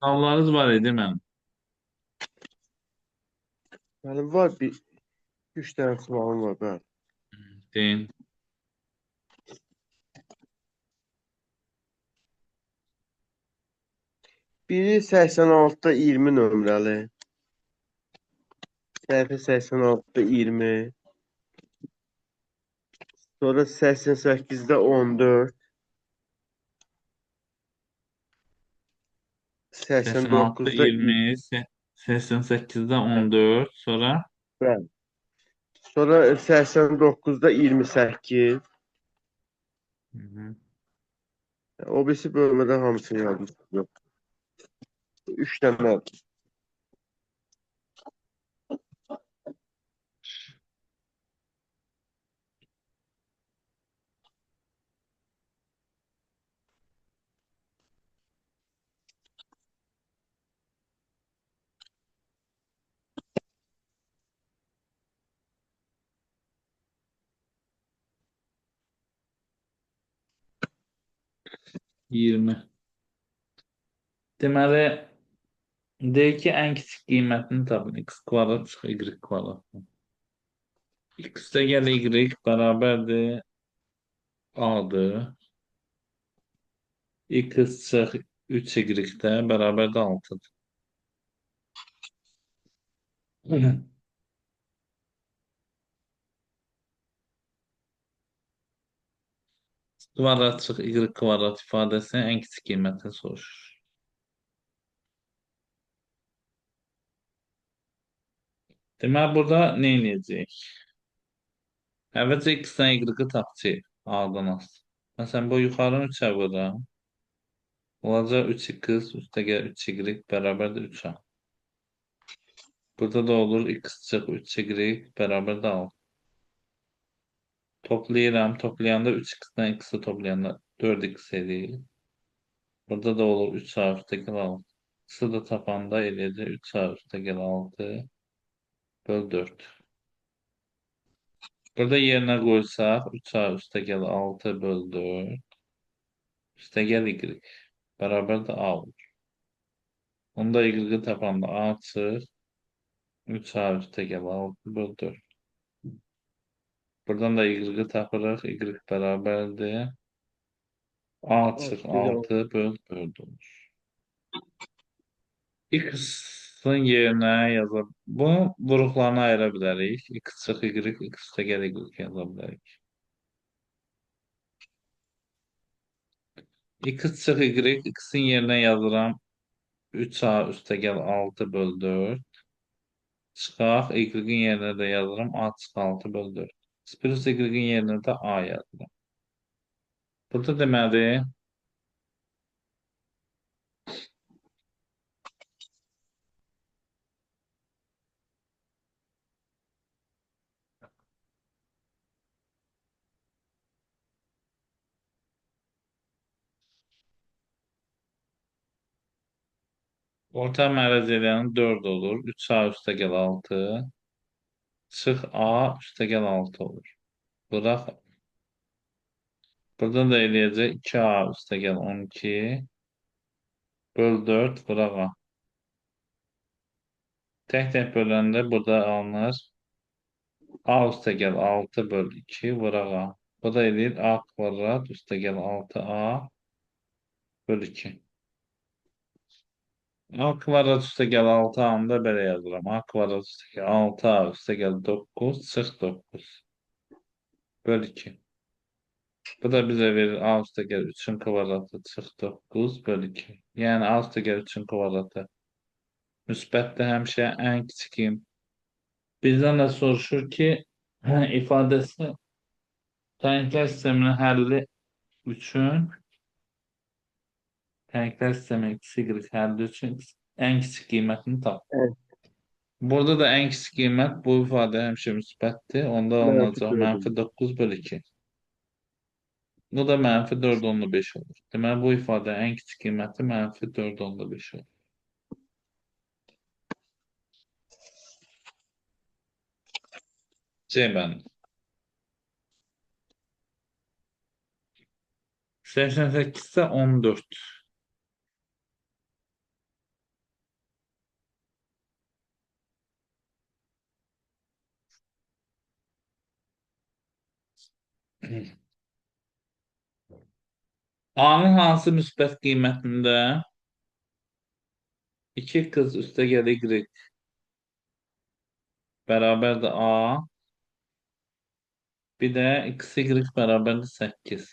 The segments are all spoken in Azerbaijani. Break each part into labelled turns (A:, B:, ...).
A: Sınavlarınız var idi mənim.
B: Mənim var bir üç dənə sualım var bəli.
A: Deyin.
B: Biri 86'da 20 nömrəli. Səhifə 86'da 20. Sonra 88'də 14.
A: 86'da
B: 89'da 20.
A: 20, 88'de 14, sonra
B: Bəli. Sonra 89'da 28.
A: hı hı,
B: O birisi bölmədən hamısını yazmışım. Yox. 3 dənə.
A: 20. Deməli, deyək ki, ən kiçik qiymətini tapın. X kvadrat çıx Y kvadrat. X də gəl Y bərabərdir A-dır. X çıx 3Y-də bərabərdir 6-dır. Kvadrat çıx Y kvadrat ifadəsinin ən kiçik qiymətini soruşur. Deməli, burada nə edəcəyik? Əvvəlcə X-dən Y-i tapacağıq. A-dan az. Məsələn, bu yuxarını 3-ə vururam. Olacaq 3x üstəgəl 3y bərabərdir 3a. Burada da olur x çıx 3y bərabərdir 6. Toplayıram. Toplayanda 3x-dən x-i toplayanda 4x edir. Burada da olur 3a üstəgəl 6. X-i da tapanda eləyəcək 3a üstəgəl 6 böl 4. Burada yerinə qoysaq 3a üstəgəl 6 böl 4 üstəgəl y bərabərdir a olur. Onda y tapanda a çıx 3a üstəgəl 6 böl 4. Buradan da y tapırıq. Y bərabərdir. A çıx 6 böl 4 olur. X-ın yerinə yazaq. Bunu vuruqlarına ayıra bilərik. X çıx Y, X üstəgəl Y yaza bilərik. X çıx Y, X-in yerinə yazıram. 3A üstəgəl 6 böl 4. Çıxaq. Y-in yerinə də yazıram. A çıx 6 böl 4. Plus Y-in yerinə də A yazıram. Burada deməli orta mərəziyyanın 4 olur. 3A üstəgəl 6. Çıx A üstəgəl 6 olur. Bıraq. Buradan da eləyəcək 2A üstəgəl 12 böl 4 bıraq A. Tək-tək böləndə burada alınır. A üstəgəl 6 böl 2 bıraq A. Bu da eləyir A kvadrat üstəgəl 6A böl 2. A kvadrat üstəgəl 6A-nı da belə yazıram. A kvadrat üstəgəl 6A üstəgəl 9 çıx 9 böl 2. Bu da bizə verir A üstəgəl 3-ün kvadratı çıx 9 böl 2. Yəni A üstəgəl 3-ün kvadratı müsbətdə həmişə ən kiçikim. Bizdən də soruşur ki, ifadəsi tənglər sisteminin həlli üçün tənglər sistemi x, həlli üçün ən kiçik qiymətini tap.
B: Evet.
A: Burada da ən kiçik qiymət bu ifadə həmişə müsbətdir. Onda
B: Mənfi
A: alınacaq
B: 4
A: mənfi 9 böl 2. Bu da mənfi 4/5 olur. Deməli, bu ifadə ən kiçik qiyməti mənfi 4/5 olur. C bəndi. 88-də 14. A'nın hansı müsbət qiymətində 2 kız üstəgəl Y bərabərdir A, bir də XY bərabərdir 8.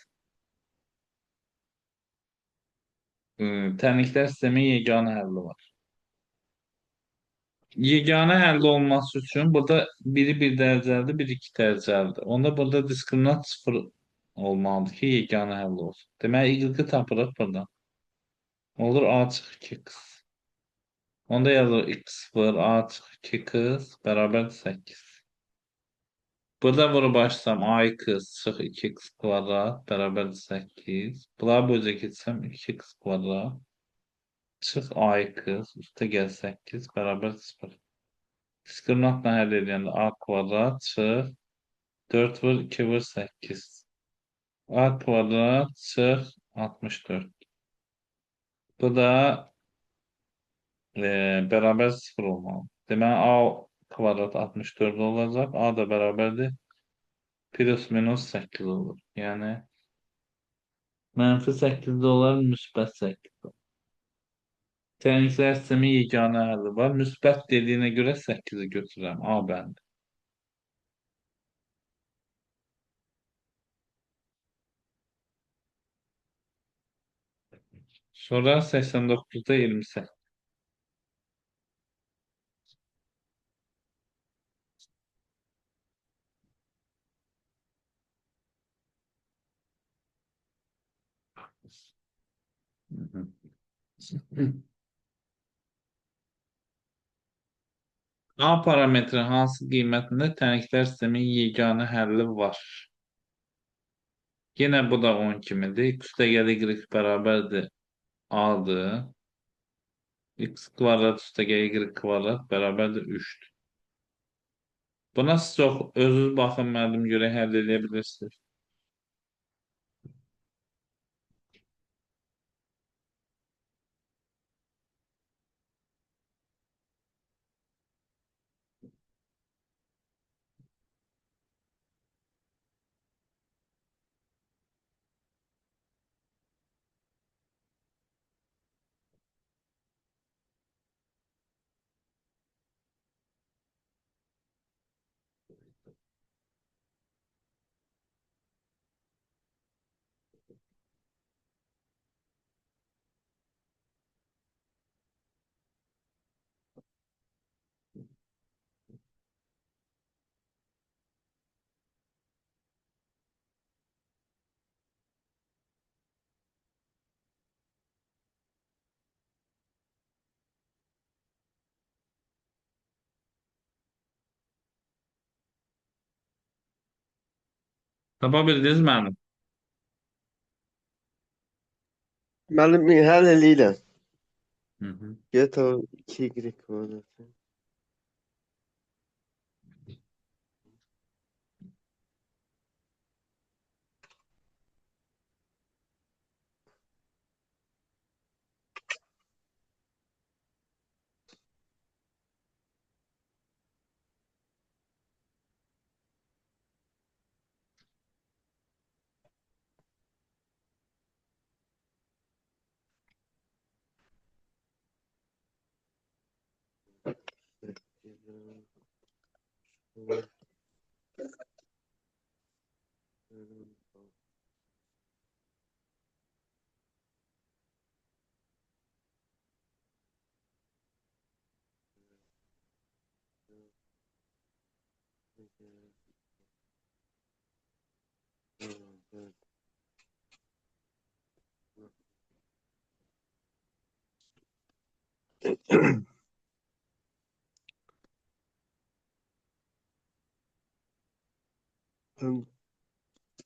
A: Tənliklər sistemin yeganə həlli var. Yeganə həlli olması üçün burada biri bir dərəcəlidir, biri iki dərəcəlidir. Onda burada diskriminant sıfır olmalıdır ki, yeganə həll olsun. Deməli, Y tapırıq buradan. Olur A çıxı 2x. Onda yazılır x0 A çıxı 2x bərabərdir 8. Burada vurub açsam ax çıxı 2x kvadrat bərabərdir 8. Bunları böləcə keçsəm 2x kvadrat çıx ax üstə gəl 8 bərabərdir 0. Diskriminantla həll edəndə a kvadrat çıx 4 vur 2 vur 8. A kvadrat çıx 64. Bu da bərabər 0 olmalı. Deməli a kvadrat 64 olacaq. A da bərabərdir. Plus minus 8 olur. Yəni mənfi 8 də olar, müsbət 8. Təngliklər sistemi yeganə həlli var. Müsbət dediyinə görə 8-i götürürəm. A bəndi. Sonra 89'da 28. A parametri hansı qiymətində tənliklər sistemin yeganə həlli var? Yenə bu da 10 kimidir. X üstəgəl Y bərabərdir A-dır. X kvadrat üstəgəl Y kvadrat bərabərdir 3'dür. Buna siz çox özünüz baxın, müəllim görə həll edə bilirsiniz. Tapa bildiniz müəllim?
B: Müəllim, həll eləyirəm.
A: Hı hı.
B: Get o 2y kvadratı. Ben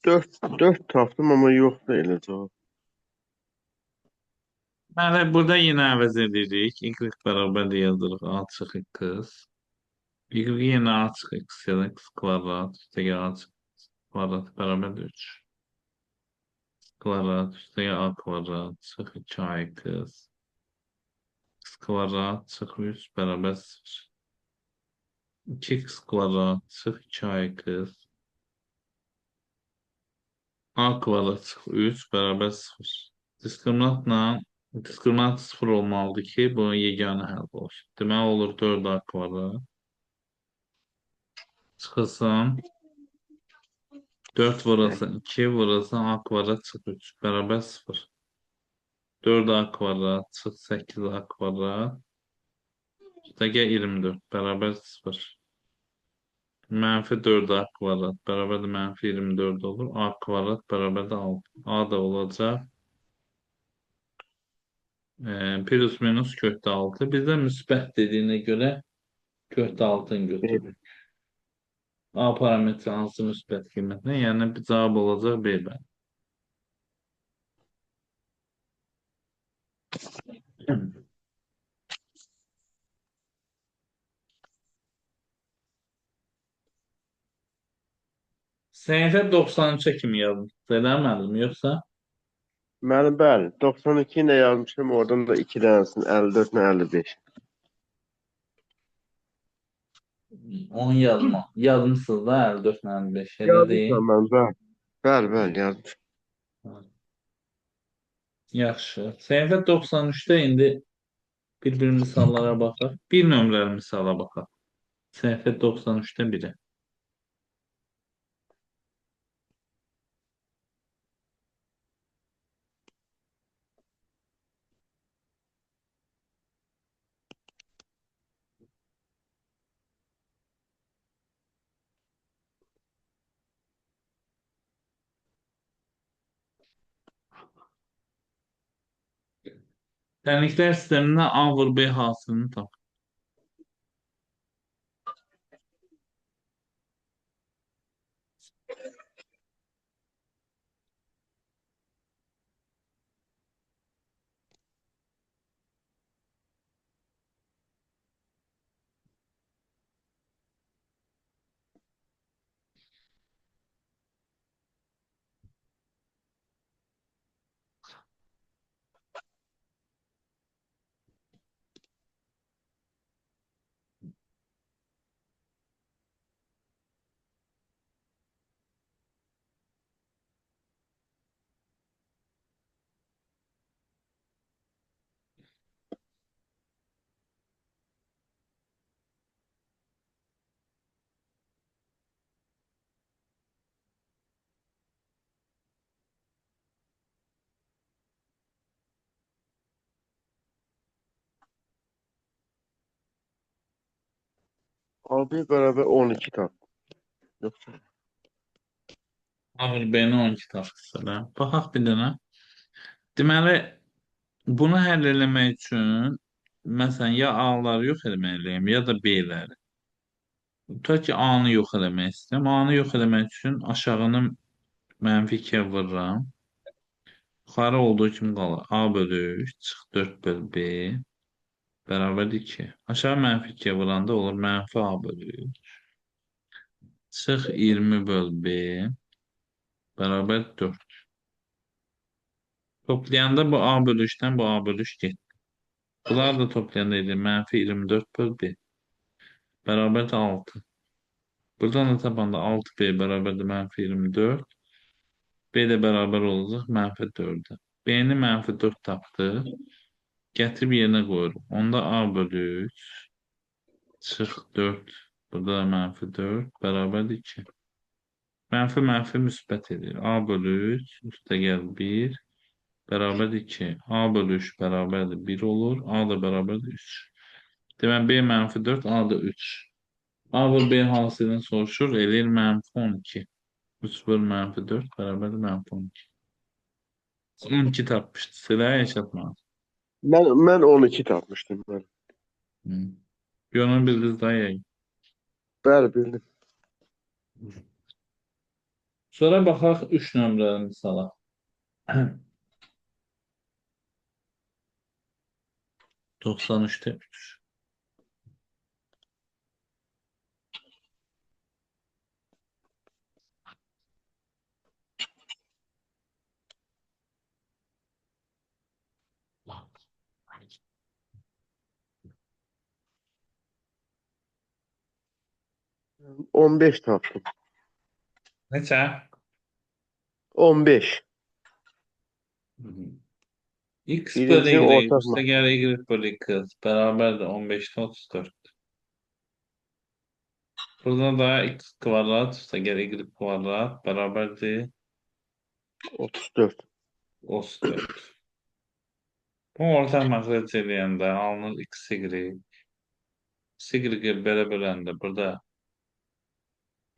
B: 4 tapdım ama yok da elə cavab.
A: Bəli, burada yenə əvəz edirik. Y bərabərdir yazırıq. A çıx x. Y yenə A çıx x ya da x kvadrat üstəgəl A çıx x kvadrat bərabərdir 3. Kvadrat üstəgəl A kvadrat çıx 2x. X kvadrat çıx 3 bərabər 0. 2x kvadrat çıx 2x A kvadrat çıxır 3 bərabər 0. Diskriminant 0 olmalıdır ki, bu yeganə həll olsun. Deməli olur 4A kvadrat. Çıxılsın 4 vurulsun 2 vurulsun A kvadrat çıxır 3 bərabər 0. 4A kvadrat çıx 8A kvadrat. Üstəgə 24 bərabər 0. Mənfi 4A kvadrat bərabər də mənfi 24 olur. A kvadrat bərabər də 6. A da olacaq. Plus minus kökdə 6. Bizdə müsbət dediyinə görə kökdə 6-ını
B: B.
A: götürürük. A parametri hansı müsbət qiymətlə? Yəni bir cavab olacaq B bəli. Səhifə 93-ə kimi yazmışdı, eləmədim, yoxsa
B: Mənim bəli, 92 ilə yazmışım, oradan da 2 dənəsini 54 ilə 55.
A: 10 yazma. Yazmışsınız da 54-55 elə deyil.
B: Yazmışam mən, bəli. Bəli, bəli, yazmışam.
A: Yaxşı. Səhifə 93-də indi bir misallara baxaq. Bir nömrəli misala baxaq. Səhifə 93-də biri. Tənliklər sistemindən A vur B hasilini tap.
B: AB bərabər 12 tap. Yoxsa?
A: A vur B-ni 12 tapsın. Baxaq bir dənə. Deməli, bunu həll eləmək üçün məsələn ya A-ları yox eləməliyəm, ya da B-ləri. Tutaq ki, A-nı yox eləmək istəyirəm. A-nı yox eləmək üçün aşağını mənfi 2-yə vururam. Yuxarı olduğu kimi qalır. A bölü 3 çıx 4 bölü B bərabər 2. Aşağı mənfi 2-yə vuranda olur mənfi A bölü 3 çıx 20 bölü B bərabər 4. Toplayanda bu A bölü 3-dən bu A bölü 3 getdi. Bunlar da toplayanda edir mənfi 24 bölü B bərabər də 6. Buradan da tapanda 6B bərabər də mənfi 24. B də bərabər olacaq mənfi 4-ə. B-ni mənfi 4 tapdı. Gətirib yerinə qoyuruq. Onda A bölü 3 çıx 4. Burada da mənfi 4 bərabər 2. Mənfi mənfi müsbət edir. A bölü 3 üstə gəl 1 bərabər 2. A bölü 3 bərabər də 1 olur. A da bərabər də 3. Demək B mənfi 4, A da 3. A vur B hasilini soruşur. Eləyir mənfi 12. 3 bölü mənfi 4 bərabər də mənfi 12. 12 tapmışdı. Sıraya yaşatmaz.
B: Mən 12 tapmışdım mən.
A: Yönü bildiniz daha iyi.
B: Bəli, bildim.
A: Sonra baxaq 3 nömrəli misala. 93'te 3.
B: On beş tapdım.
A: Neçə?
B: 15.
A: Hı hı. X bölü
B: Birincisinin
A: Y
B: ortak
A: üste gel Y bölü 2 beraber de 15'te 34. Burada da x kvadrat üste gel Y kvadrat beraber de
B: 34.
A: 34. Bu ortak makraj eləyəndə alınır x y. Y belə böləndə burada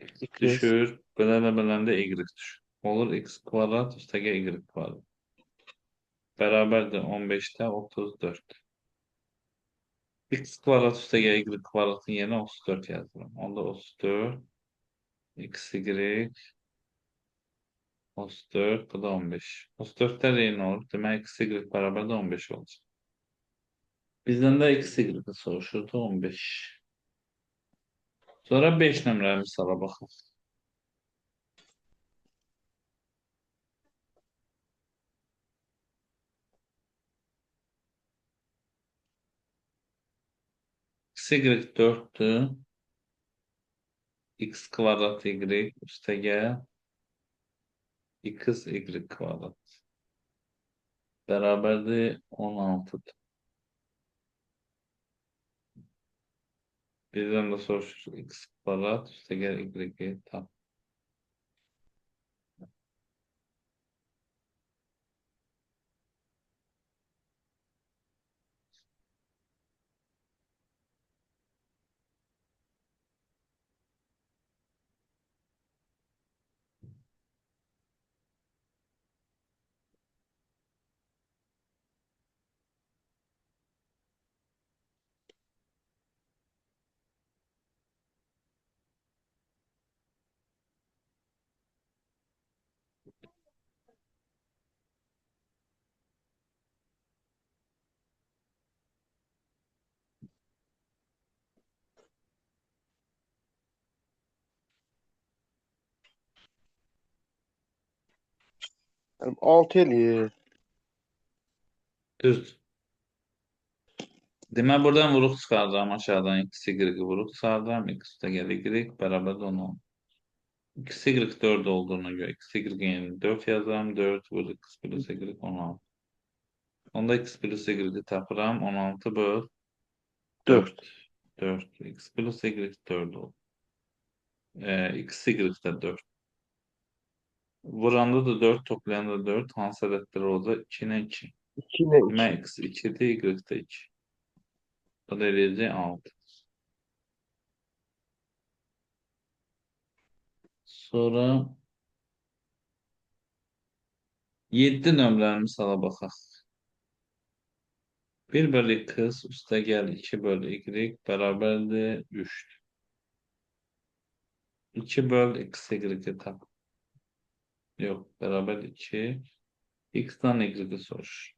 B: 2.
A: düşür. Belə böləndə y düşür. Olur x kvadrat üste gel Y kvadrat. Beraber de 15'te 34. X kvadrat üste gel Y kvadratın yerine 34 yazdım. Onda 34 x y 34 bu da 15. 34'te de ne olur? Demek x y beraber de 15 olacak. Bizden de x y'ı soruşurdu 15. Sonra 5 nömrəli misala baxaq. X y 4'tü. X kvadrat y üste gel x y kvadrat. Beraber de 16. Bizden de soruşur x kvadrat üste gel y tam.
B: Yani 6 eləyir.
A: Düz. Demek buradan vurup çıkaracağım aşağıdan x y vurup çıkaracağım. X de gel y beraber de 10. X y 4 olduğuna göre x y'nin 4 yazarım. 4 vur x plus y 16. Onda x plus y'yi tapıram. 16 böl 4.
B: 4.
A: 4. X plus y 4 oldu. X y de 4. Vuranda da 4 toplayanda da 4. Hansı ədədlər oldu? 2 ilə 2.
B: 2 ile 2.
A: Demək x 2'de y de 2. Bu da eləyəcək 6. Sonra 7 nömrəli misala baxaq. 1 bölü kız üste gel 2 bölü y beraber 3. 2 bölü x y'e tak. Yok beraber 2. X'ten y'yi sor.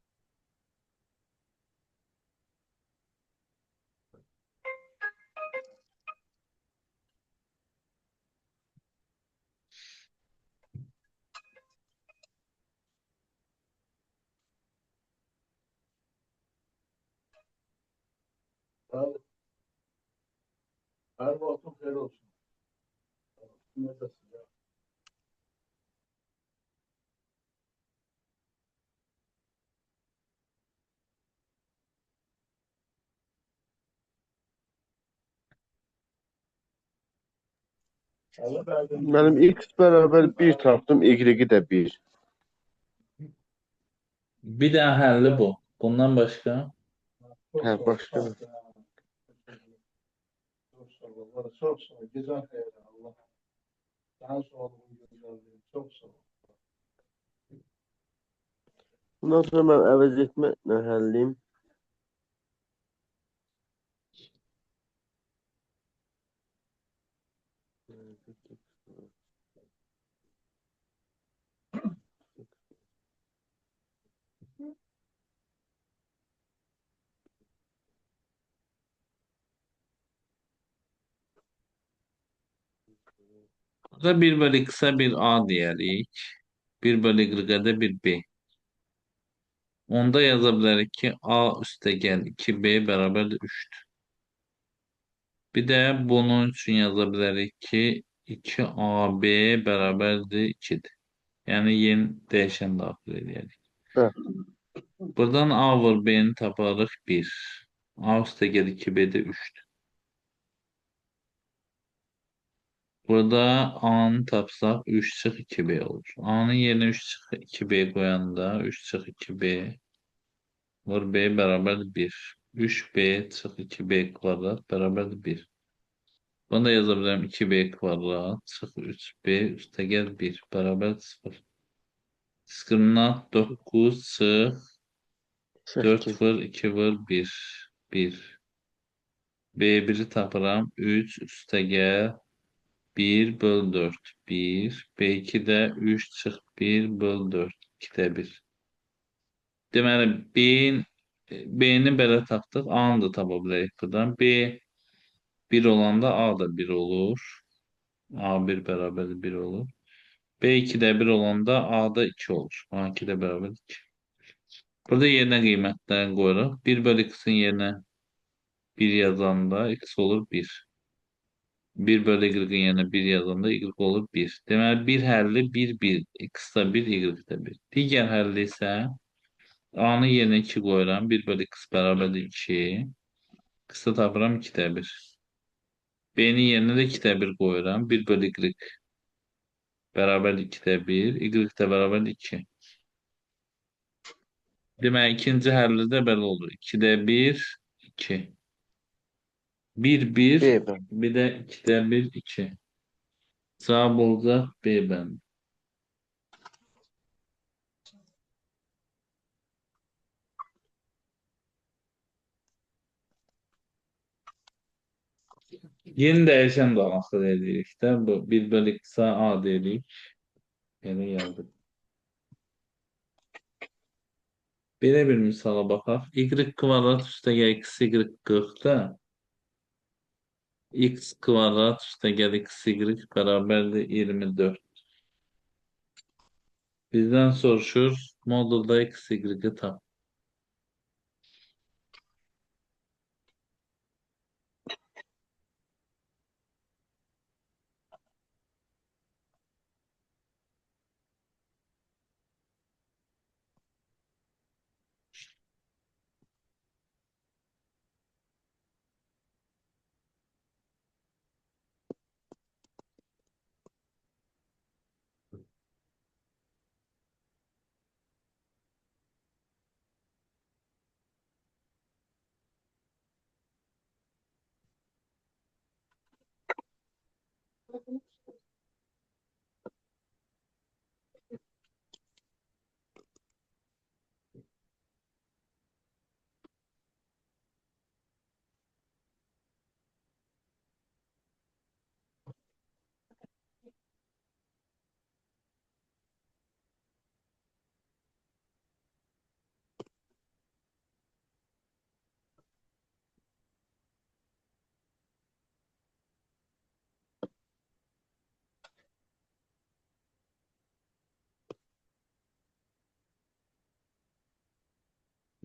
C: Abi, her vaktin hayır olsun. Ne desin ya? Allah verdim.
B: Benim x beraber 1 tapdım. Y de 1.
A: Bir daha həlli bu. Bundan başka
C: Çok
B: Ha,
C: sağ ol.
B: başka
C: Çok
B: mı?
C: sağ ol. Allah çok sağ ol. Güzel hayır Allah. Daha sonra bunu gönderdim. Çok sağ ol.
B: Bundan sonra ben əvəz etməklə həlliyim.
A: burada 1 bölü x'e bir a diyerik. 1 bölü y'e de bir b. Onda yazabiliriz ki a üste gel 2b beraber de 3. Bir de bunun için yazabiliriz ki 2ab beraber de 2'dir. Yəni yeni dəyişən daxil edərik.
B: Bəli.
A: Buradan A vur B'ni taparıq 1. A üstə gəl 2B-də 3'dür. Burada A'nı tapsaq 3 çıx 2B olur. A'nın yerinə 3 çıx 2B koyanda 3 çıx 2B vur B bərabər 1. 3B çıx 2B kvadrat bərabər 1. Bunu da yaza bilərəm 2B kvadrat çıx 3B üstə gəl 1 bərabər 0. Diskriminant 9 çıx 4
B: 8.
A: vur 2 vur 1. 1. B1'i tapıram 3 üstə gəl 1 böl 4. 1. B2'də 3 çıx 1 böl 4. 2'də 1. Deməli, B'ni belə tapdıq. A'nı da tapa bilərik buradan. B 1 olanda A da 1 olur. A1 bərabər 1 olur. B2'də 1 olanda A'da 2 olur. A2'də bərabər 2. Burada yerinə qiymətlərini qoyuruq. 1 bölü x'in yerinə 1 yazanda x olur 1. 1 bölü y'in yerinə 1 yazanda y olur 1. Deməli, bir həlli 1, 1. X da 1, y də 1. Digər həlli isə A'nın yerinə 2 qoyuram. 1 bölü x bərabərdir 2. X-i tapıram 2'də 1. B'nin yerinə də 2'də 1 qoyuram. 1 bölü y bərabərdir 2'də 1. Y də bərabərdir 2. Deməli, ikinci həlli də belə olur. 2'də 1, 2. 1, 1,
B: B bəli.
A: bir də 2'də 1, 2. Cavab olacaq B bəndi. Yeni dəyişən də daxil edirik də. Bu 1 bölü x-a A deyirik. Belə yazdık. Belə bir misala baxaq. Y kvadrat üstə gəl x, y 40-da. X kvadrat üstə gəl x, y bərabərdir 24. Bizdən soruşur, modulda x, y-i tap.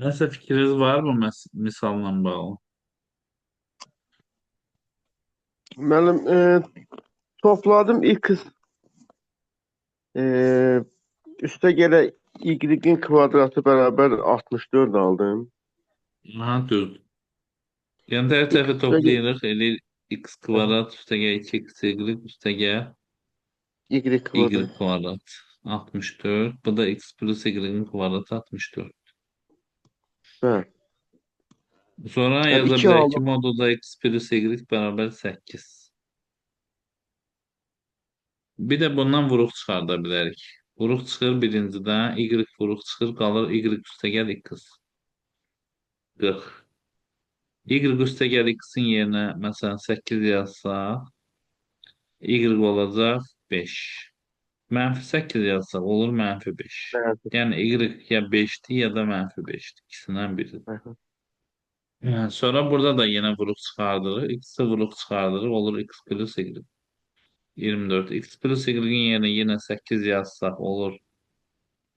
A: Nəsə fikriniz var mı misalla bağlı?
B: Müəllim, topladım x e, üstə gələ y-in kvadratı bərabər 64 aldım.
A: Aha, düz. Yəni hər
B: X
A: tərəfi
B: üstə
A: toplayırıq. Eləyir x kvadrat üstə gəl 2x y üstə gəl
B: y
A: y
B: kvadrat.
A: kvadrat 64. Bu da x plus y'in kvadratı 64.
B: Bəli.
A: Sonra
B: Yəni
A: yaza
B: 2
A: bilərik ki,
B: aldım.
A: modulda x plus y bərabər 8. Bir də bundan vuruq çıxarda bilərik. Vuruq çıxır birincidən, y vuruq çıxır, qalır y üstə gəl x. 40. Y üstə gəl x-in yerinə məsələn 8 yazsaq, y olacaq 5. Mənfi 8 yazsaq olur mənfi 5.
B: Bəli.
A: Yəni y ya 5'dir ya da mənfi 5'dir. İkisindən biridir.
B: Bəli.
A: Yəni, sonra burada da yenə vuruq çıxardırıq. X-i vuruq çıxardırıq. Olur x plus y. 24. X plus y'in yerinə yenə 8 yazsaq olur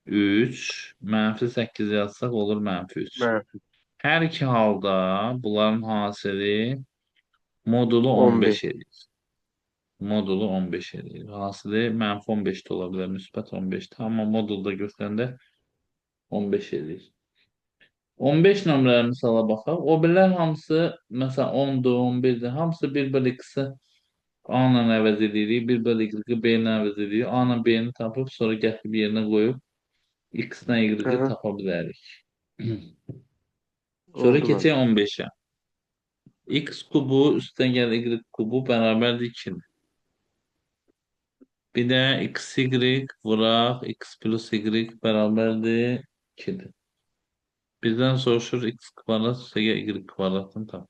A: 3. Mənfi 8 yazsaq olur mənfi 3.
B: Mənfi
A: Hər iki halda bunların hasili modulu
B: 15.
A: 15 edir. Modulu 15 eləyir. Hasılı mənfi 15 də ola bilər, müsbət 15 də. Amma modulda götürəndə 15 eləyir. 15 nömrəli misala baxaq. O birlər hamısı, məsələn, 10-dur, 11-dir. Hamısı 1 bölü x-i A ilə əvəz edirik. 1 bölü y-i B ilə əvəz edirik. A ilə B-ni tapıb, sonra gətirib yerinə qoyub x-dən y-i
B: Aha,
A: tapa bilərik. Sonra
B: oldu
A: keçək
B: müəllim.
A: 15-ə. X kubu üstə gəl y kubu bərabərdir 2-dir. Bir də xy vuraq x plus y bərabərdir 2-dir. Bizdən soruşur x kvadrat üstə gəl y kvadratını tap.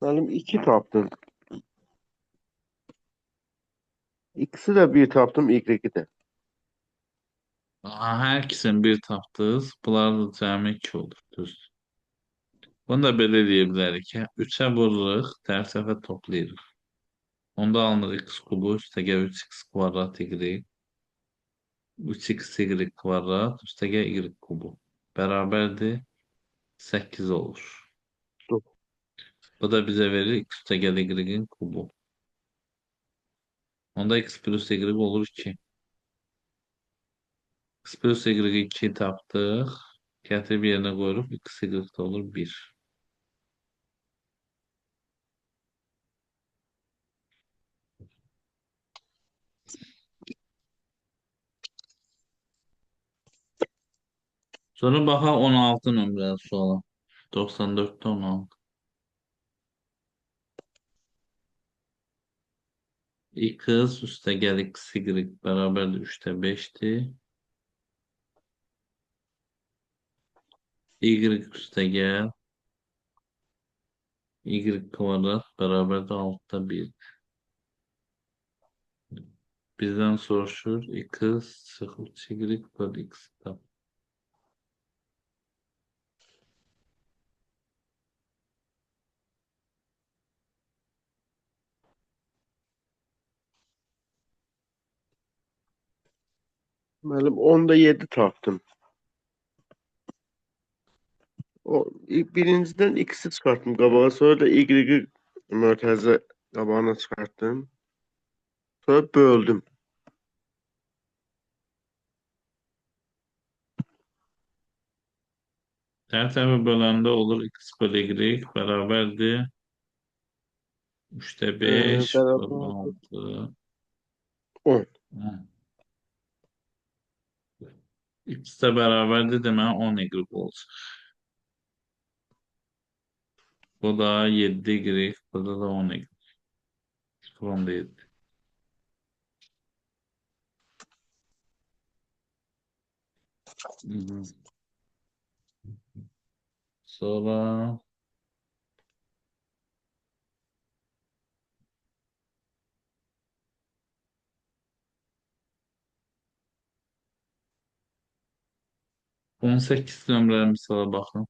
B: Müəllim 2 tapdım. X'i də 1 tapdım, Y-i də.
A: Hər ikisini bir tapdınız. Bunlar da cəmi 2 olur. Düz. Bunu da belə deyə bilərik ki, 3-ə vururuq, tərs tərəfə toplayırıq. Onda alınır x kubu üstə gəl 3x kvadrat y. 3xy kvadrat üstə gəl y kubu. Bərabərdir 8 olur. Bu da bizə verir x üstə gəl y-in kubu. Onda x plus y olur 2. X plus y 2 tapdıq. Gətirib yerinə qoyuruq. X y da olur 1. Sonra baxaq 16 nömrəli suala. 94'te 16. X üstə gəl x y bərabərdir 3'te 5'ti. Y üstə gəl y kvadrat bərabərdir 6'da 1. Bizdən soruşur x sıx y böl x. Tap.
B: Müəllim 10'da 7 tapdım. Birinciden X'i çıxartdım qabağa, sonra da Y-i mötərizə qabağına çıxartdım. Sonra böldüm.
A: Hər tərəfə böləndə olur x böl y bərabərdir 3'te 5 böl
B: Bərabər
A: 6.
B: 10.
A: X də bərabərdir deməli 10 y olacaq. Bu da 7 y, burada da 10 y. 10'da 7. Hı hı. Sonra 18 nömrəli misala baxın.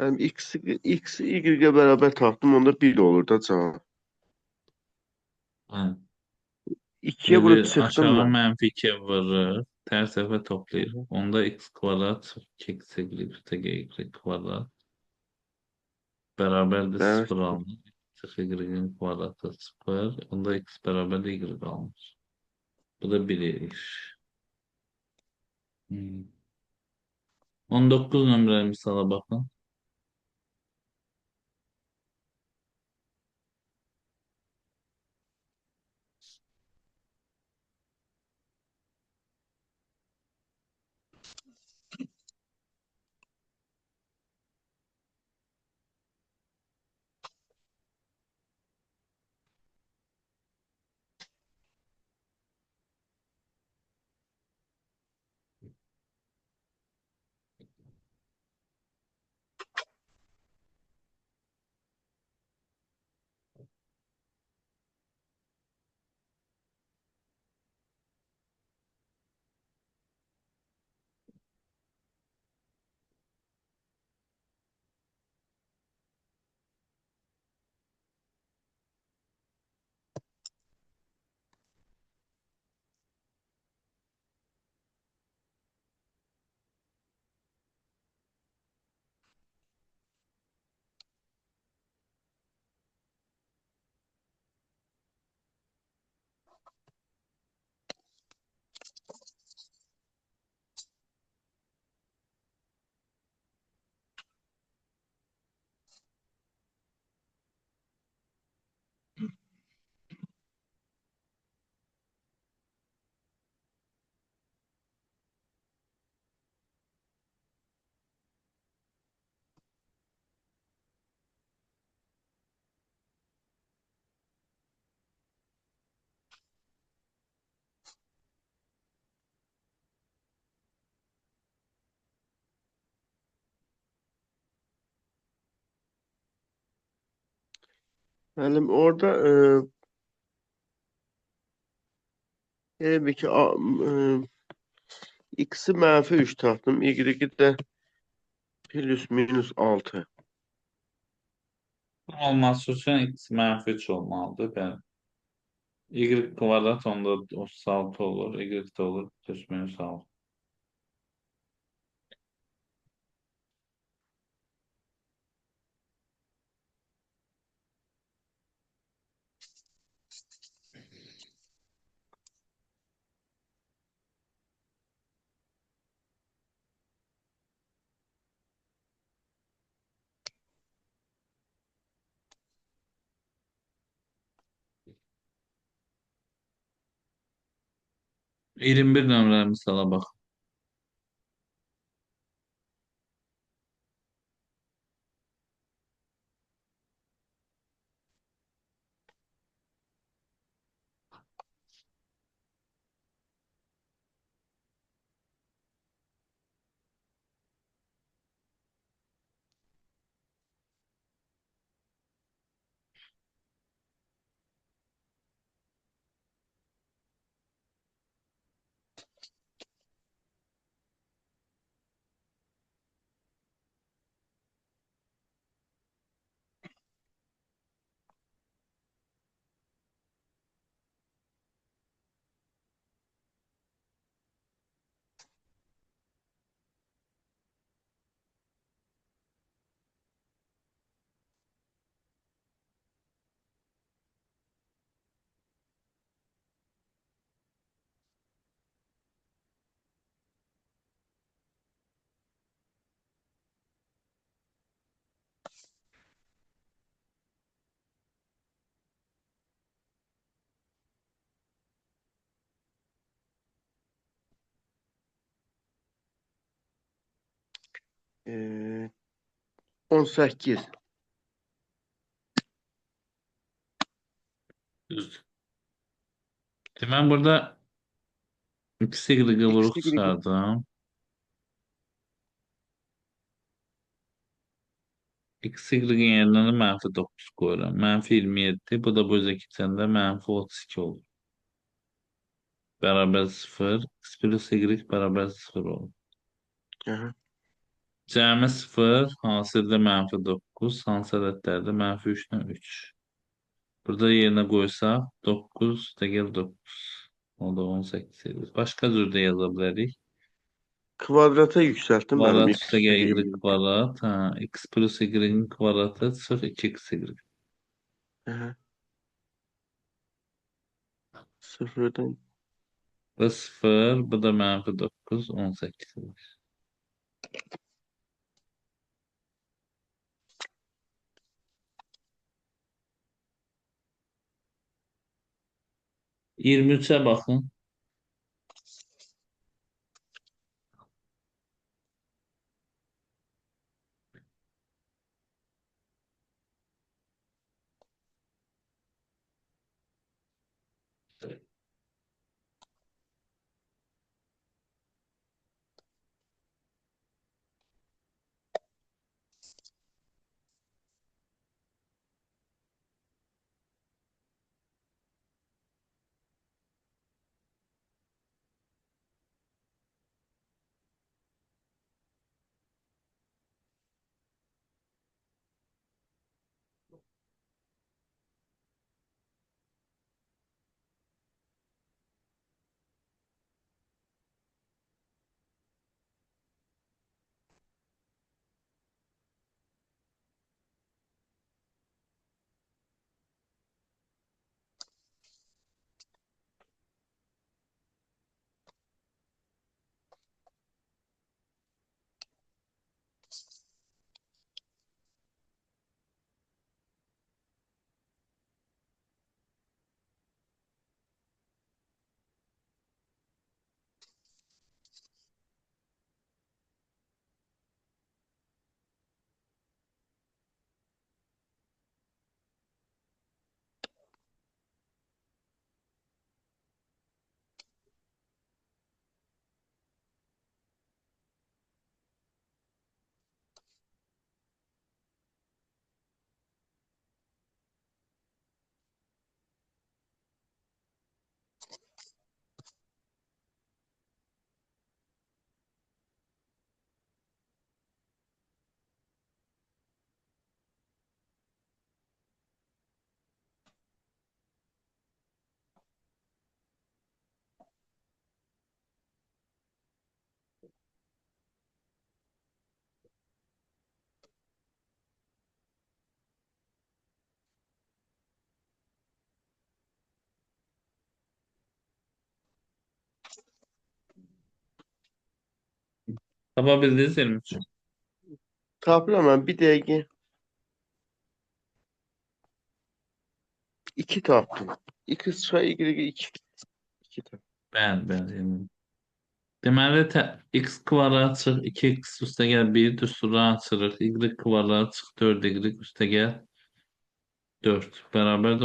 B: Yani x'i y'e beraber tapdım. Onda 1 olur da cevap.
A: Hı.
B: 2'ye vurub
A: Biri
B: çıxdım
A: aşağı
B: mı?
A: menfi 2 vurur. Ters tepe toplayır. Onda x kvadrat eksi y kvadrat beraber de
B: Evet.
A: 0 alınır. X y'nin kvadratı 0. Onda x beraber de y alınır. Bu da 1 iş. Hmm. 19 numaralı misala bakın.
B: Müəllim, orada bir ki x'i -3 tapdım. Y'yi də plus minus 6.
A: Olması için x menfi 3 olmalıdır. Ben y kvadrat onda 36 olur. Y de olur. Plus minus 6. 21 numaralı misala bak.
B: E, 18.
A: Düz. Ben burada x y'ı vuruk
B: X'i Y.
A: çıxardım. X y'ın yerinə də mənfi 9 qoyuram. Mənfi 27. Bu da bu üzə keçəndə mənfi 32 olur. Bərabər 0. X plus y bərabər 0 olur.
B: Aha.
A: Cəmi 0, hasildə -9, hansı ədədlərdə -3-dən 3. Burada yerinə qoysaq 9 üstəgəl 9. O da 18 edir. Başqa cür də yaza bilərik.
B: Kvadrata yüksəltdim mənim
A: Kvadrat
B: x
A: üstəgəl y
B: y.
A: kvadrat. Hə, x plus y-in kvadratı çıxır 2xy.
B: Aha, sıfırdan
A: Bu 0, bu da -9, 18 edir. 23'e bakın. Yapabildiniz 23.
B: tapıram mən bir dəqiqə 2 tapdım. X çıxar y 2. 2 tapdım.
A: Ben, ben. Yani. Deməli, x kvadrat çıx 2x üstəgəl 1 düstura açırıq. Y kvadrat çıx 4y üstəgəl 4. Bərabərdir